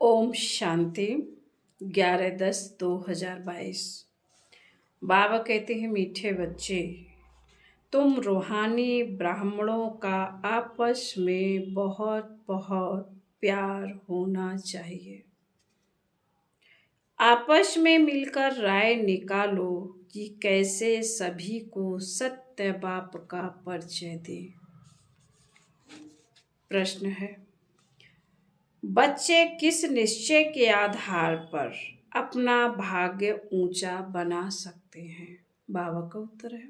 ओम शांति। 11/10/2022। बाबा कहते हैं, मीठे बच्चे, तुम रूहानी ब्राह्मणों का आपस में बहुत बहुत प्यार होना चाहिए। आपस में मिलकर राय निकालो कि कैसे सभी को सत्य बाप का परिचय दें। प्रश्न है, बच्चे किस निश्चय के आधार पर अपना भाग्य ऊंचा बना सकते हैं? बाबा का उत्तर है,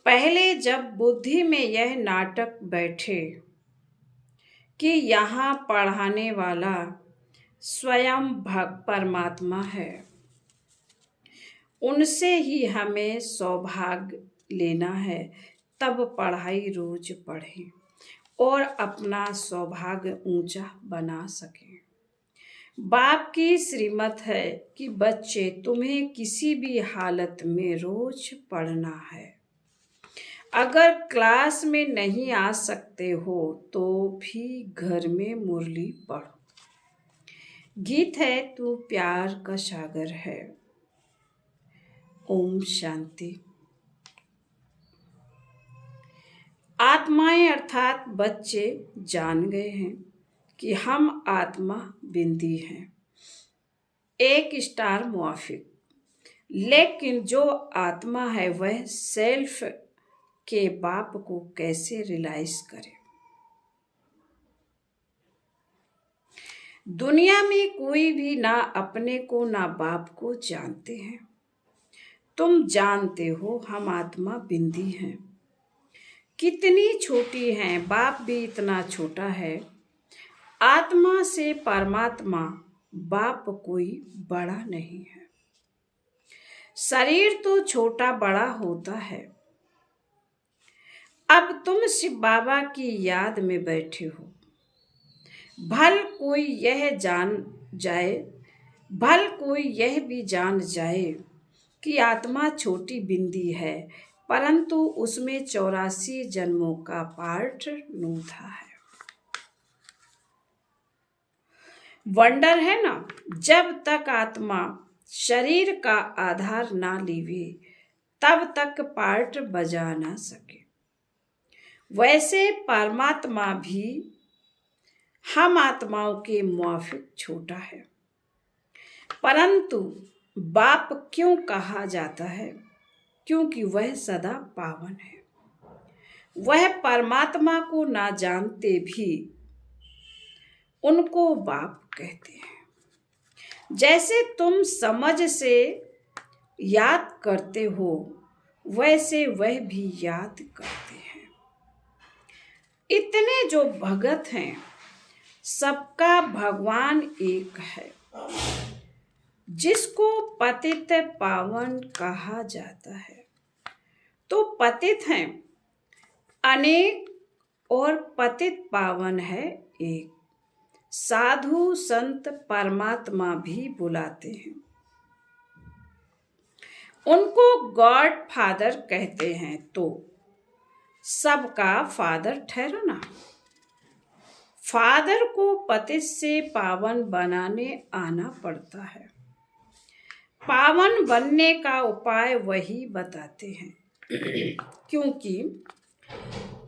पहले जब बुद्धि में यह नाटक बैठे कि यहाँ पढ़ाने वाला स्वयं परमात्मा है, उनसे ही हमें सौभाग्य लेना है, तब पढ़ाई रोज पढ़ें और अपना सौभाग्य ऊंचा बना सकें। बाप की श्रीमत है कि बच्चे, तुम्हें किसी भी हालत में रोज पढ़ना है। अगर क्लास में नहीं आ सकते हो तो भी घर में मुरली पढ़ो। गीत है, तू प्यार का सागर है। ओम शांति। आत्माएं अर्थात बच्चे जान गए हैं कि हम आत्मा बिंदी हैं, एक स्टार मुआफिक। लेकिन जो आत्मा है वह सेल्फ के बाप को कैसे रियलाइज करे? दुनिया में कोई भी ना अपने को ना बाप को जानते हैं। तुम जानते हो हम आत्मा बिंदी हैं, कितनी छोटी हैं। बाप भी इतना छोटा है। आत्मा से परमात्मा बाप कोई बड़ा नहीं है। शरीर तो छोटा बड़ा होता है। अब तुम शिव बाबा की याद में बैठे हो। भल कोई यह भी जान जाए कि आत्मा छोटी बिंदी है, परंतु उसमें 84 जन्मों का पार्ट नूथा है। वंडर है ना, जब तक आत्मा शरीर का आधार ना लेवे तब तक पार्ट बजा ना सके। वैसे परमात्मा भी हम आत्माओं के मुआफिक छोटा है, परंतु बाप क्यों कहा जाता है? क्योंकि वह सदा पावन है। वह परमात्मा को ना जानते भी उनको बाप कहते हैं। जैसे तुम समझ से याद करते हो वैसे वह भी याद करते हैं। इतने जो भगत हैं, सबका भगवान एक है, जिसको पतित पावन कहा जाता है। तो पतित हैं अनेक और पतित पावन है एक। साधु संत परमात्मा भी बुलाते हैं। उनको गॉड फादर कहते हैं, तो सबका फादर ठहरा ना। फादर को पतित से पावन बनाने आना पड़ता है। पावन बनने का उपाय वही बताते हैं, क्योंकि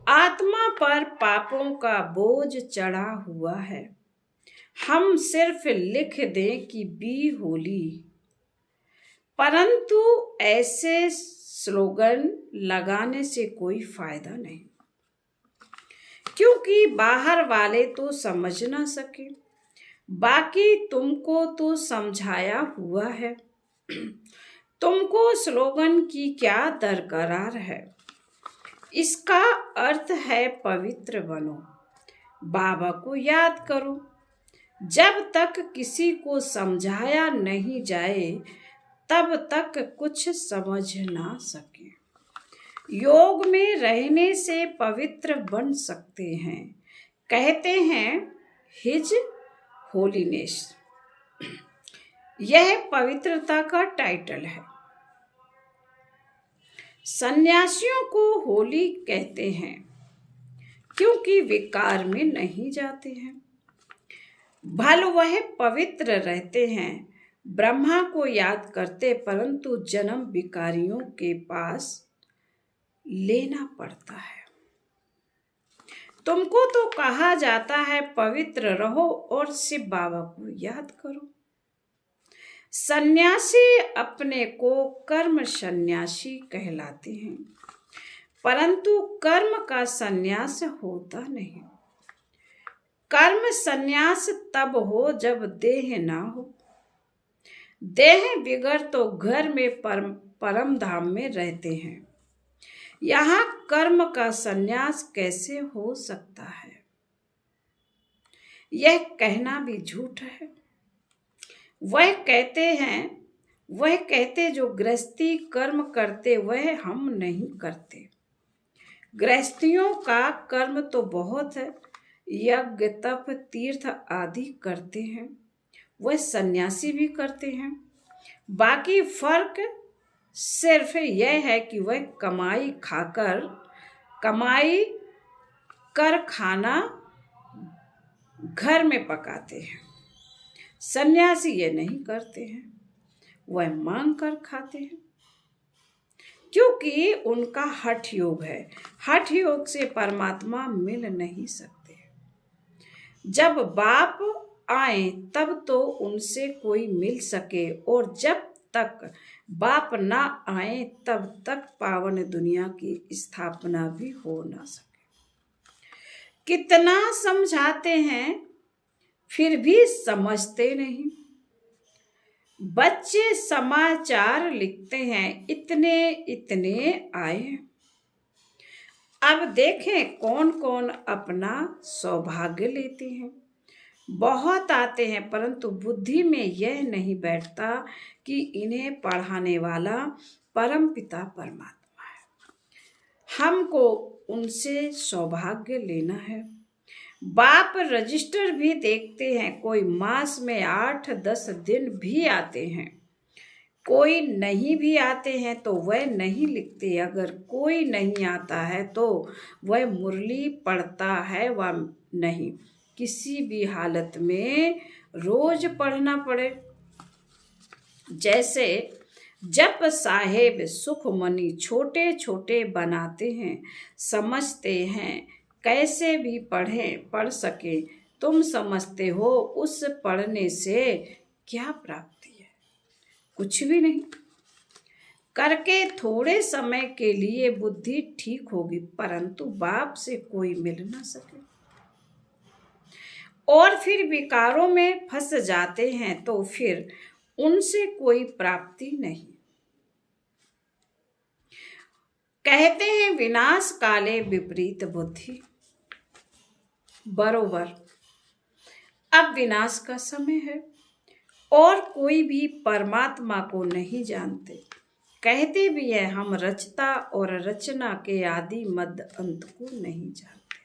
आत्मा पर पापों का बोझ चढ़ा हुआ है। हम सिर्फ लिख दें कि बी होली, परंतु ऐसे स्लोगन लगाने से कोई फायदा नहीं, क्योंकि बाहर वाले तो समझ ना सके, बाकी तुमको तो समझाया हुआ है। तुमको स्लोगन की क्या दरकार है? इसका अर्थ है पवित्र बनो, बाबा को याद करो। जब तक किसी को समझाया नहीं जाए तब तक कुछ समझ ना सके। योग में रहने से पवित्र बन सकते हैं, कहते हैं हिज होलीनेस। यह पवित्रता का टाइटल है। सन्यासियों को होली कहते हैं क्योंकि विकार में नहीं जाते हैं। भल वह पवित्र रहते हैं, ब्रह्मा को याद करते, परंतु जन्म विकारियों के पास लेना पड़ता है। तुमको तो कहा जाता है पवित्र रहो और शिव बाबा को याद करो। सन्यासी अपने को कर्म सन्यासी कहलाते हैं, परंतु कर्म का सन्यास होता नहीं। कर्म सन्यास तब हो जब देह ना हो। देह बिगड़ तो घर में परम धाम में रहते हैं। यहाँ कर्म का सन्यास कैसे हो सकता है? यह कहना भी झूठ है। वह कहते जो गृहस्थी कर्म करते वह हम नहीं करते। गृहस्थियों का कर्म तो बहुत है, यज्ञ तप तीर्थ आदि करते हैं, वह सन्यासी भी करते हैं। बाकी फर्क सिर्फ यह है कि वह कमाई कर खाना घर में पकाते हैं। सन्यासी ये नहीं करते हैं, वह मांग कर खाते हैं, क्योंकि उनका हठ योग है। हठ योग से परमात्मा मिल नहीं सकते। जब बाप आए तब तो उनसे कोई मिल सके, और जब तक बाप ना आए तब तक पावन दुनिया की स्थापना भी हो ना सके। कितना समझाते हैं फिर भी समझते नहीं। बच्चे समाचार लिखते हैं, इतने इतने आए। अब देखें कौन कौन अपना सौभाग्य लेते हैं। बहुत आते हैं, परंतु बुद्धि में यह नहीं बैठता कि इन्हें पढ़ाने वाला परम पिता परमात्मा है। हमको उनसे सौभाग्य लेना है। बाप रजिस्टर भी देखते हैं, कोई मास में 8-10 दिन भी आते हैं, कोई नहीं भी आते हैं तो वह नहीं लिखते। अगर कोई नहीं आता है तो वह मुरली पढ़ता है व नहीं, किसी भी हालत में रोज पढ़ना पड़े। जैसे जप साहेब सुखमनी छोटे छोटे बनाते हैं, समझते हैं कैसे भी पढ़ सके। तुम समझते हो उस पढ़ने से क्या प्राप्ति है? कुछ भी नहीं। करके थोड़े समय के लिए बुद्धि ठीक होगी, परंतु बाप से कोई मिल ना सके और फिर विकारों में फंस जाते हैं, तो फिर उनसे कोई प्राप्ति नहीं। कहते हैं विनाश काले विपरीत बुद्धि। बरोबर अब विनाश का समय है और कोई भी परमात्मा को नहीं जानते। कहते भी है हम रचता और रचना के आदि मध्य अंत को नहीं जानते,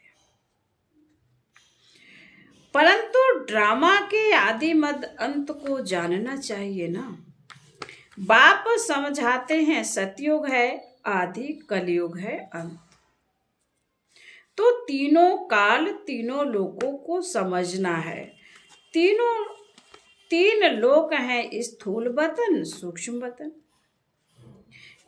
परंतु ड्रामा के आदि मध्य अंत को जानना चाहिए ना। बाप समझाते हैं सतयुग है आदि, कलयुग है अंत। तो तीनों काल तीनों लोकों को समझना है। तीन लोक हैं, स्थूल वतन सूक्ष्म वतन।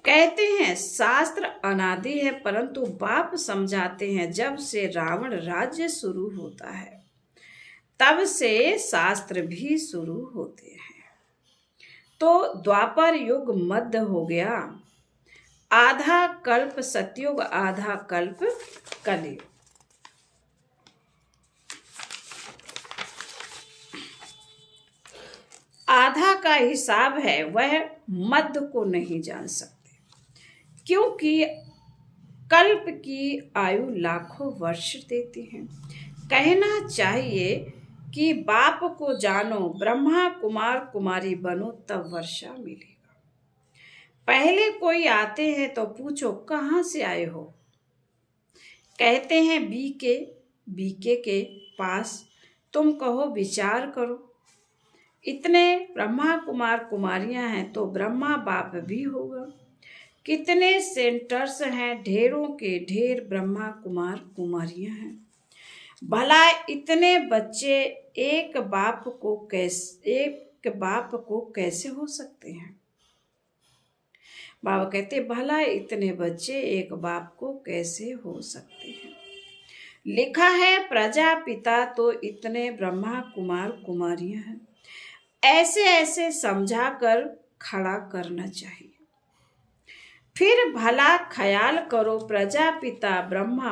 कहते हैं शास्त्र अनादि है, परंतु बाप समझाते हैं जब से रावण राज्य शुरू होता है तब से शास्त्र भी शुरू होते हैं। तो द्वापर युग मध्य हो गया, आधा कल्प सतयुग, आधा कल्प कलयुग। आधा का हिसाब है वह मध्य को नहीं जान सकते, क्योंकि कल्प की आयु लाखों वर्ष देती है। कहना चाहिए कि बाप को जानो, ब्रह्मा कुमार कुमारी बनो, तब वर्षा मिलेगा। पहले कोई आते हैं तो पूछो कहाँ से आए हो, कहते हैं बीके के पास। तुम कहो विचार करो, इतने ब्रह्मा कुमार कुमारियां हैं तो ब्रह्मा बाप भी होगा। कितने सेंटर्स हैं, ढेरों के ढेर ब्रह्मा कुमार कुमारियां हैं। भला इतने बच्चे एक बाप को कैसे हो सकते हैं। बाबा कहते भला इतने बच्चे एक बाप को कैसे हो सकते हैं। लिखा है प्रजापिता तो इतने ब्रह्मा कुमार कुमारियां हैं। ऐसे ऐसे समझा कर खड़ा करना चाहिए। फिर भला ख्याल करो प्रजापिता ब्रह्मा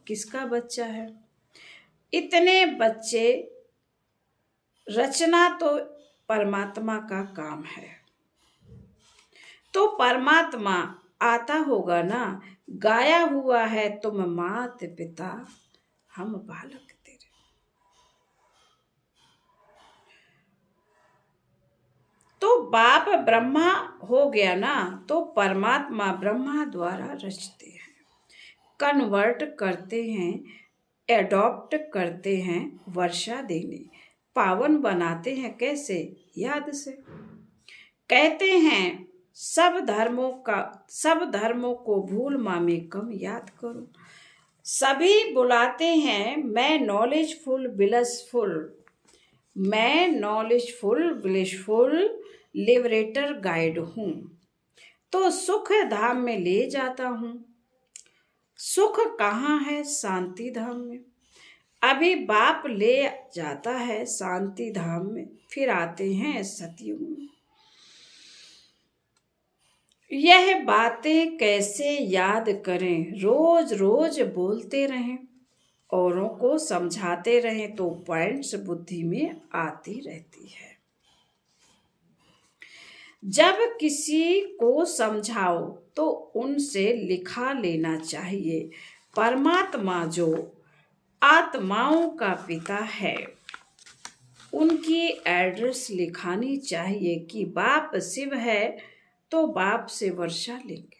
किसका बच्चा है। इतने बच्चे रचना तो परमात्मा का काम है। तो परमात्मा आता होगा ना। गाया हुआ है तुम मात पिता हम बालक तेरे। तो बाप ब्रह्मा हो गया ना, तो परमात्मा ब्रह्मा द्वारा रचते हैं, कन्वर्ट करते हैं, एडॉप्ट करते हैं, वर्षा देने पावन बनाते हैं। कैसे? याद से। कहते हैं सब धर्मों को भूल मामे कम याद करो। सभी बुलाते हैं मैं नॉलेजफुल ब्लिसफुल लिबरेटर गाइड हूँ। तो सुख धाम में ले जाता हूँ। सुख कहाँ है? शांति धाम में। अभी बाप ले जाता है शांति धाम में, फिर आते हैं सतयुग में। यह बातें कैसे याद करें? रोज रोज बोलते रहें, औरों को समझाते रहें तो पॉइंट्स बुद्धि में आती रहती है। जब किसी को समझाओ तो उनसे लिखा लेना चाहिए। परमात्मा जो आत्माओं का पिता है, उनकी एड्रेस लिखानी चाहिए कि बाप शिव है तो बाप से वर्षा लेंगे।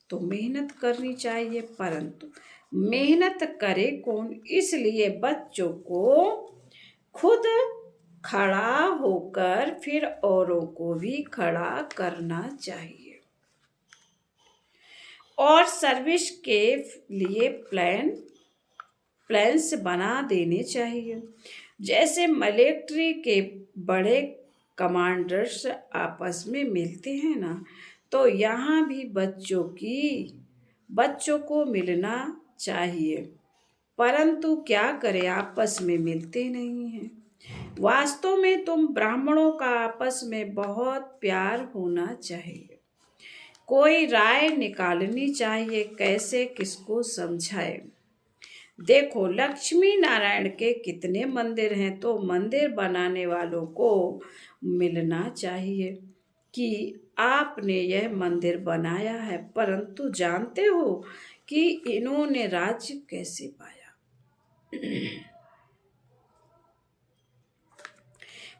तो मेहनत करनी चाहिए, परंतु मेहनत करे कौन? इसलिए बच्चों को खुद खड़ा होकर फिर औरों को भी खड़ा करना चाहिए और सर्विस के लिए प्लान्स बना देने चाहिए। जैसे मिलिट्री के बड़े कमांडर्स आपस में मिलते हैं ना, तो यहाँ भी बच्चों को मिलना चाहिए, परंतु क्या करें, आपस में मिलते नहीं हैं। वास्तव में तुम ब्राह्मणों का आपस में बहुत प्यार होना चाहिए। कोई राय निकालनी चाहिए कैसे किसको समझाए। देखो लक्ष्मी नारायण के कितने मंदिर हैं, तो मंदिर बनाने वालों को मिलना चाहिए कि आपने यह मंदिर बनाया है, परंतु जानते हो कि इन्होंने राज्य कैसे पाया।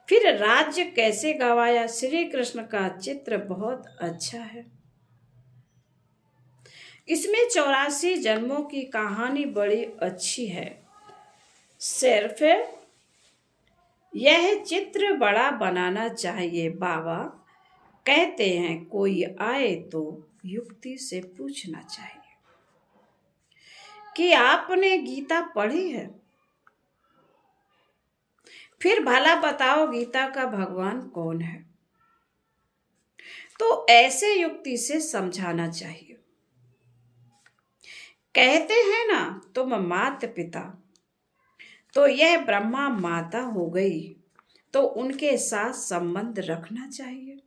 फिर राज्य कैसे गवाया। श्री कृष्ण का चित्र बहुत अच्छा है। इसमें 84 जन्मों की कहानी बड़ी अच्छी है। सिर्फ यह चित्र बड़ा बनाना चाहिए। बाबा कहते हैं कोई आए तो युक्ति से पूछना चाहिए कि आपने गीता पढ़ी है? फिर भला बताओ गीता का भगवान कौन है? तो ऐसे युक्ति से समझाना चाहिए। कहते हैं ना तुम माता पिता, तो यह ब्रह्मा माता हो गई, तो उनके साथ संबंध रखना चाहिए।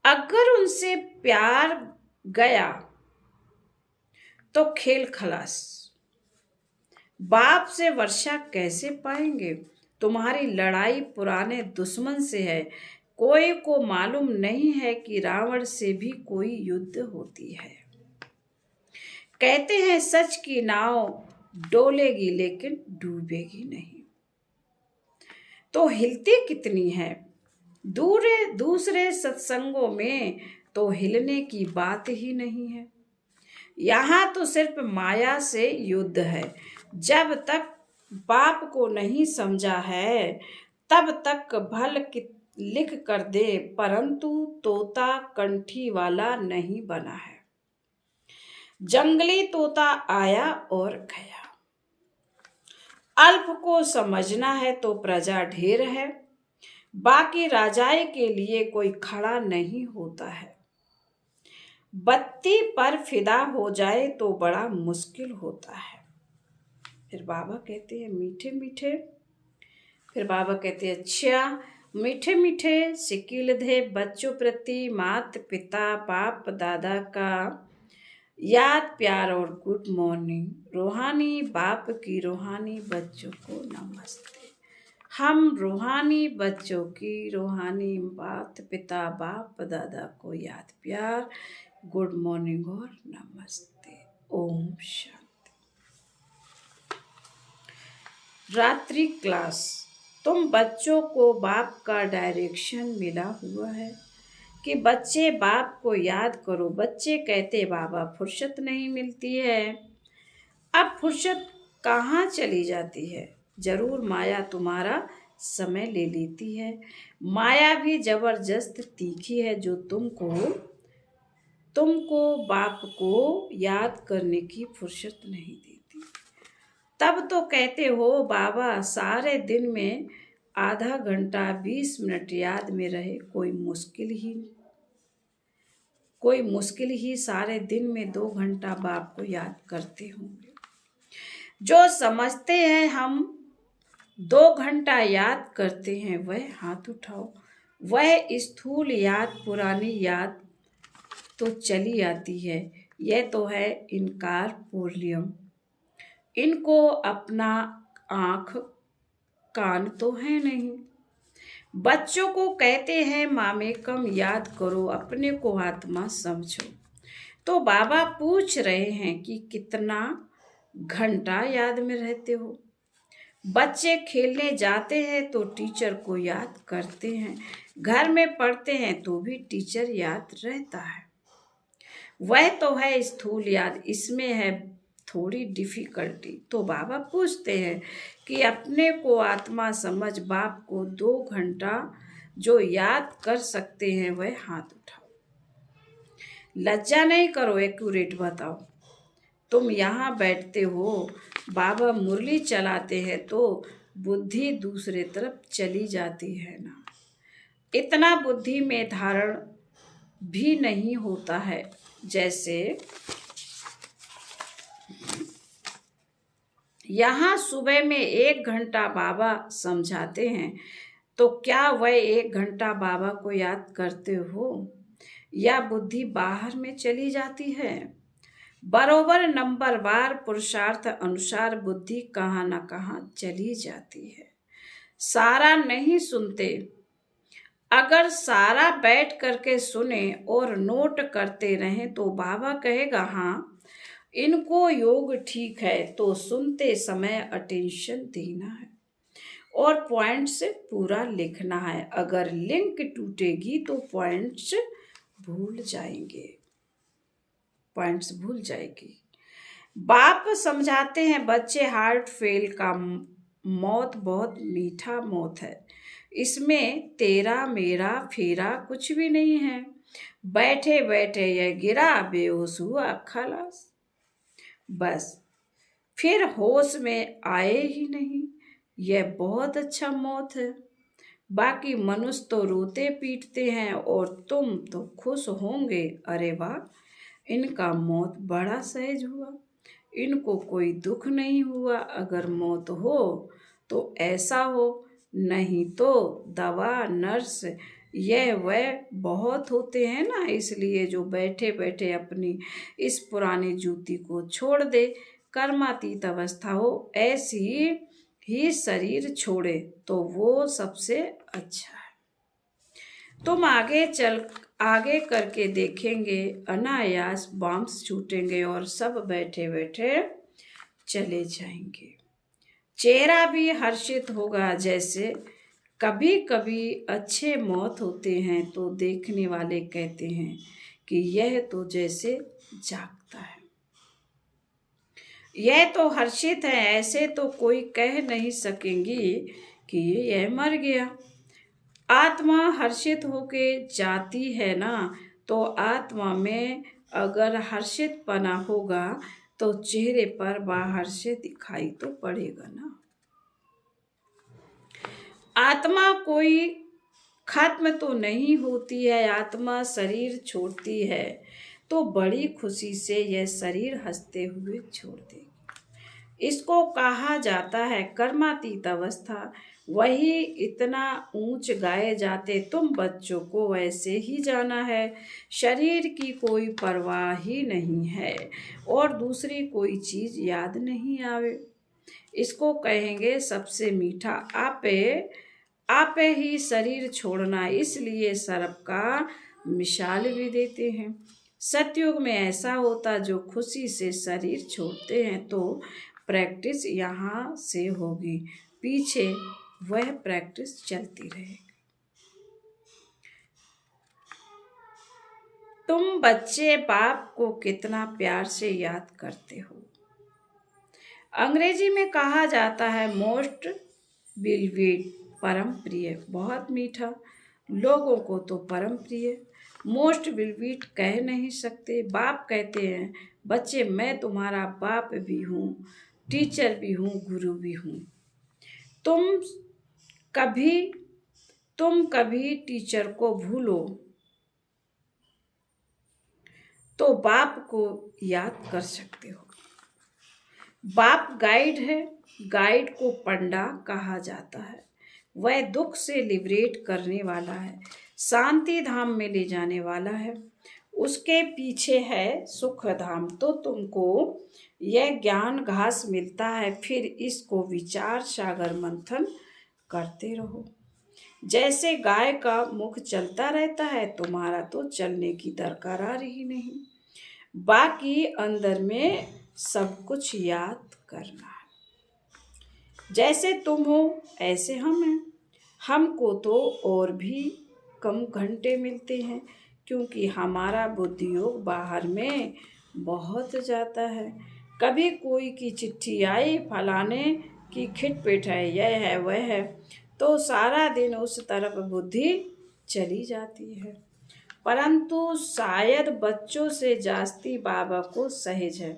अगर उनसे प्यार गया तो खेल खलास। बाप से वर्षा कैसे पाएंगे? तुम्हारी लड़ाई पुराने दुश्मन से है। कोई को मालूम नहीं है कि रावण से भी कोई युद्ध होती है। कहते हैं सच की नाव डोलेगी लेकिन डूबेगी नहीं। तो हिलती कितनी है। दूसरे सत्संगों में तो हिलने की बात ही नहीं है। यहाँ तो सिर्फ माया से युद्ध है। जब तक बाप को नहीं समझा है तब तक भल लिख कर दे, परंतु तोता कंठी वाला नहीं बना है। जंगली तोता आया और गया। अल्प को समझना है तो प्रजा ढेर है, बाकी राजाई के लिए कोई खड़ा नहीं होता है। बत्ती पर फिदा हो जाए तो बड़ा मुश्किल होता है। फिर बाबा कहते हैं मीठे मीठे, फिर बाबा कहते हैं अच्छा, मीठे मीठे सिकिल दे बच्चों प्रति माता पिता बाप दादा का याद प्यार और गुड मॉर्निंग। रूहानी बाप की रूहानी बच्चों को नमस्ते। हम रूहानी बच्चों की रूहानी माता पिता बाप दादा को याद प्यार, गुड मॉर्निंग और नमस्ते। ओम शांति। रात्रि क्लास। तुम बच्चों को बाप का डायरेक्शन मिला हुआ है कि बच्चे बाप को याद करो। बच्चे कहते बाबा फुर्सत नहीं मिलती है। अब फुर्सत कहाँ चली जाती है? जरूर माया तुम्हारा समय ले लेती है। माया भी जबरदस्त तीखी है जो तुमको बाप को याद करने की फुर्सत नहीं देती। तब तो कहते हो बाबा सारे दिन में आधा घंटा 20 मिनट याद में रहे, कोई मुश्किल ही सारे दिन में 2 घंटा बाप को याद करते होंगे। जो समझते हैं हम 2 घंटा याद करते हैं वह हाथ उठाओ। वह स्थूल याद पुरानी याद तो चली आती है। यह तो है इनकार पूर्लियम। इनको अपना आँख कान तो है नहीं। बच्चों को कहते हैं मामेकम याद करो, अपने को आत्मा समझो। तो बाबा पूछ रहे हैं कि कितना घंटा याद में रहते हो। बच्चे खेलने जाते हैं तो टीचर को याद करते हैं, घर में पढ़ते हैं तो भी टीचर याद रहता है। वह तो है स्थूल याद, इसमें है थोड़ी डिफिकल्टी। तो बाबा पूछते हैं कि अपने को आत्मा समझ बाप को 2 घंटा जो याद कर सकते हैं वह हाथ उठाओ। लज्जा नहीं करो, एक्यूरेट बताओ। तुम यहाँ बैठते हो, बाबा मुरली चलाते हैं तो बुद्धि दूसरे तरफ चली जाती है ना। इतना बुद्धि में धारण भी नहीं होता है। जैसे यहाँ सुबह में 1 घंटा बाबा समझाते हैं तो क्या वह 1 घंटा बाबा को याद करते हो या बुद्धि बाहर में चली जाती है? बरोबर नंबरवार पुरुषार्थ अनुसार बुद्धि कहाँ न कहाँ चली जाती है। सारा नहीं सुनते। अगर सारा बैठ करके सुने और नोट करते रहें तो बाबा कहेगा हाँ इनको योग ठीक है, तो सुनते समय अटेंशन देना है और पॉइंट्स पूरा लिखना है। अगर लिंक टूटेगी तो पॉइंट्स भूल जाएगी। बाप समझाते हैं बच्चे हार्ट फेल का मौत बहुत मीठा मौत है, इसमें तेरा मेरा फेरा कुछ भी नहीं है। बैठे बैठे यह गिरा, बेहोश हुआ, खलास, बस फिर होश में आए ही नहीं। यह बहुत अच्छा मौत है। बाकी मनुष्य तो रोते पीटते हैं और तुम तो खुश होंगे, अरे वाह इनका मौत बड़ा सहज हुआ, इनको कोई दुख नहीं हुआ। अगर मौत हो तो ऐसा हो, नहीं तो दवा नर्स यह वह बहुत होते हैं ना। इसलिए जो बैठे बैठे अपनी इस पुरानी जूती को छोड़ दे, कर्मातीत अवस्था हो, ऐसी ही शरीर छोड़े तो वो सबसे अच्छा है। तुम आगे करके देखेंगे, अनायास बॉम्ब्स छूटेंगे और सब बैठे बैठे चले जाएंगे। चेहरा भी हर्षित होगा। जैसे कभी कभी अच्छे मौत होते हैं तो देखने वाले कहते हैं कि यह तो जैसे जागता है, यह तो हर्षित है। ऐसे तो कोई कह नहीं सकेंगी कि यह मर गया। आत्मा हर्षित होके जाती है ना, तो आत्मा में अगर हर्षितपना होगा तो चेहरे पर बाहर से दिखाई तो पड़ेगा ना। आत्मा कोई खत्म तो नहीं होती है, आत्मा शरीर छोड़ती है तो बड़ी खुशी से यह शरीर हंसते हुए छोड़ देगी। इसको कहा जाता है कर्मातीत अवस्था। वही इतना ऊंच गाए जाते तुम बच्चों को वैसे ही जाना है। शरीर की कोई परवाह ही नहीं है और दूसरी कोई चीज याद नहीं आवे। इसको कहेंगे सबसे मीठा आपे ही शरीर छोड़ना। इसलिए सर्प का मिसाल भी देते हैं। सतयुग में ऐसा होता जो खुशी से शरीर छोड़ते हैं तो प्रैक्टिस यहाँ से होगी, पीछे वह प्रैक्टिस चलती रहेगी। तुम बच्चे बाप को कितना प्यार से याद करते हो। अंग्रेजी में कहा जाता है मोस्ट बिलवेड, परम प्रिय, बहुत मीठा। लोगों को तो परम प्रिय मोस्ट बिलवेड कह नहीं सकते। बाप कहते हैं बच्चे मैं तुम्हारा बाप भी हूँ, टीचर भी हूँ, गुरु भी हूँ। तुम कभी टीचर को भूलो तो बाप को याद कर सकते हो। बाप गाइड है, गाइड को पंडा कहा जाता है। वह दुख से लिबरेट करने वाला है, शांति धाम में ले जाने वाला है। उसके पीछे है सुख धाम। तो तुमको यह ज्ञान घास मिलता है, फिर इसको विचार सागर मंथन करते रहो। जैसे गाय का मुख चलता रहता है, तुम्हारा तो चलने की दरकार ही नहीं। बाकी अंदर में सब कुछ याद करना है। जैसे तुम हो ऐसे हम हैं। हमको तो और भी कम घंटे मिलते हैं क्योंकि हमारा बुद्धि योग बाहर में बहुत जाता है। कभी कोई की चिट्ठी आई, फलाने की खिटपिट है, यह है वह है, तो सारा दिन उस तरफ बुद्धि चली जाती है। परंतु शायद बच्चों से जास्ती बाबा को सहज है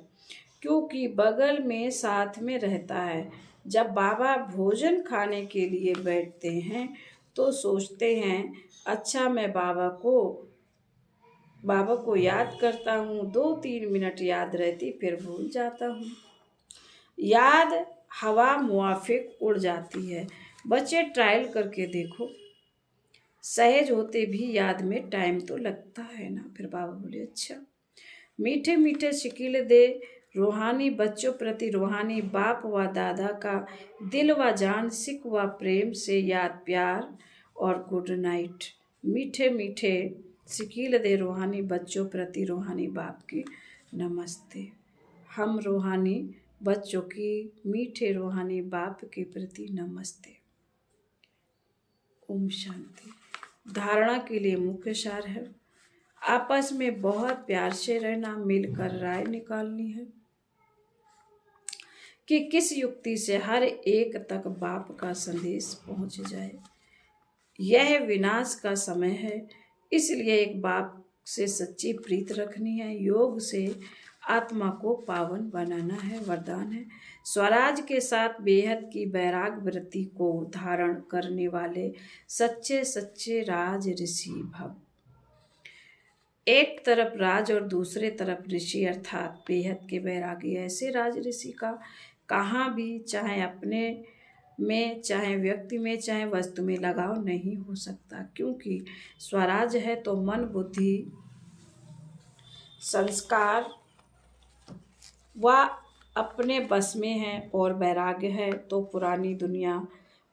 क्योंकि बगल में साथ में रहता है। जब बाबा भोजन खाने के लिए बैठते हैं तो सोचते हैं अच्छा मैं बाबा को याद करता हूँ। 2-3 मिनट याद रहती फिर भूल जाता हूँ। याद हवा मुआफिक उड़ जाती है। बच्चे ट्रायल करके देखो, सहज होते भी याद में टाइम तो लगता है ना। फिर बाबा बोले अच्छा। मीठे मीठे शिकिल दे रूहानी बच्चों प्रति रूहानी बाप व दादा का दिल व जान सिक व प्रेम से याद प्यार और गुड नाइट। मीठे मीठे शिकिल दे रूहानी बच्चों प्रति रूहानी बाप की नमस्ते। हम रूहानी बच्चों की मीठे रूहानी बाप के प्रति नमस्ते। ओम शांति। धारणा के लिए मुख्य सार है आपस में बहुत प्यार से रहना, मिलकर राय निकालनी है कि किस युक्ति से हर एक तक बाप का संदेश पहुंच जाए। यह विनाश का समय है, इसलिए एक बाप से सच्ची प्रीत रखनी है। योग से आत्मा को पावन बनाना है, वरदान है। स्वराज के साथ बेहद की वैराग वृत्ति को धारण करने वाले सच्चे सच्चे राज ऋषि भव। एक तरफ राज और दूसरे तरफ ऋषि अर्थात बेहद के वैरागी। ऐसे राज ऋषि का कहाँ भी चाहे अपने में, चाहे व्यक्ति में, चाहे वस्तु में लगाव नहीं हो सकता क्योंकि स्वराज है तो मन बुद्धि संस्कार व अपने बस में है और वैराग्य है तो पुरानी दुनिया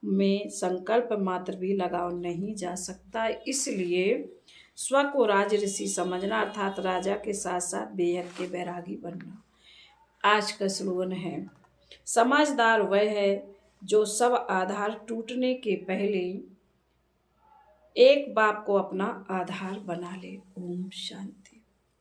में संकल्प मात्र भी लगाव नहीं जा सकता। इसलिए स्व को राज ऋषि समझना अर्थात राजा के साथ साथ बेहद के वैरागी बनना। आज का स्लोगन है समझदार वह है जो सब आधार टूटने के पहले एक बाप को अपना आधार बना ले। ओम शांति।